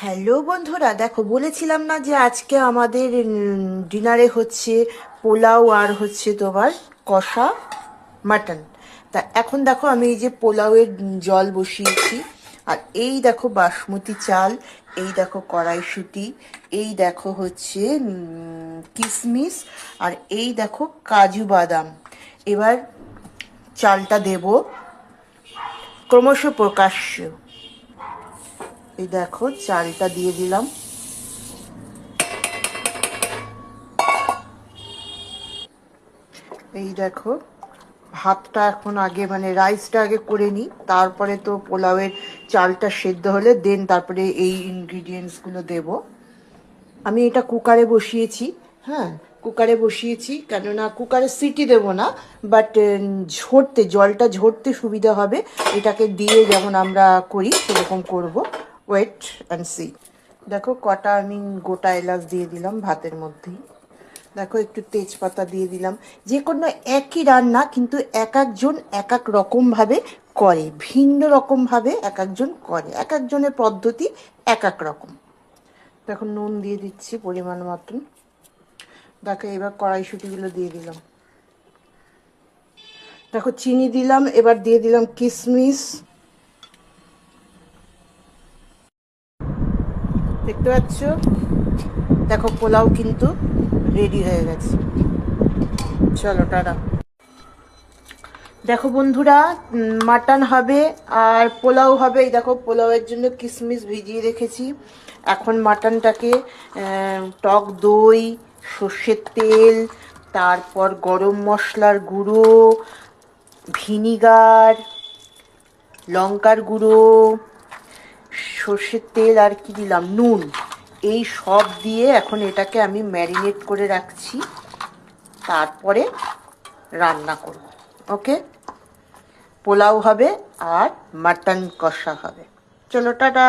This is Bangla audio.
হ্যালো বন্ধুরা, দেখো বলেছিলাম না যে আজকে আমাদের ডিনারে হচ্ছে পোলাও আর হচ্ছে তোমার কষা মাটন। তা এখন দেখো আমি এই যে পোলাওয়ের জল বসিয়েছি, আর এই দেখো বাসমতি চাল, এই দেখো কড়াইশুঁটি, এই দেখো হচ্ছে কিশমিশ, আর এই দেখো কাজু বাদাম। এবার চালটা দেব ক্রমশ প্রকাশ্য। এই দেখো চালটা দিয়ে দিলাম। এই দেখো ভাতটা এখন আগে মানে রাইসটা আগে করে নিই, তারপরে তো পোলাওয়ের চালটা সেদ্ধ হলে দেন তারপরে এই ইনগ্রিডিয়েন্টসগুলো দেব। আমি এটা কুকারে বসিয়েছি। হ্যাঁ, কুকারে বসিয়েছি, কেননা কুকারে সিটি দেবো না, বাট ঝরতে জলটা ঝরতে সুবিধা হবে। এটাকে দিয়ে যেমন আমরা করি সেরকম করব। Wait and see. দেখো কটা আমি গোটা এলাচ দিয়ে দিলাম ভাতের মধ্যেই। দেখো একটু তেজপাতা দিয়ে দিলাম। যে কোনো একই রান্না কিন্তু এক একজন এক এক রকমভাবে করে, ভিন্ন রকমভাবে এক একজন করে, এক একজনের পদ্ধতি এক এক রকম। দেখো নুন দিয়ে দিচ্ছি পরিমাণ মতন। দেখো এবার কড়াইশুঁটিগুলো দিয়ে দিলাম। দেখো চিনি দিলাম, এবার দিয়ে দিলাম কিশমিশ। দেখতে পাচ্ছ? দেখো পোলাও কিন্তু রেডি হয়ে গেছে। চলো টাটা। দেখো বন্ধুরা, মাটন হবে আর পোলাও হবে। এই দেখো পোলাওয়ের জন্য কিশমিশ ভিজিয়ে রেখেছি। এখন মাটনটাকে টক দই, সর্ষের তেল, তারপর গরম মশলার গুঁড়ো, ভিনিগার, লঙ্কার গুঁড়ো, সর্ষের তেল, আর কি দিলাম, নুন, এই সব দিয়ে এখন এটাকে আমি ম্যারিনেট করে রাখছি, তারপরে রান্না করব। ওকে, পোলাও হবে আর মাটন কষা হবে। চলো টাটা।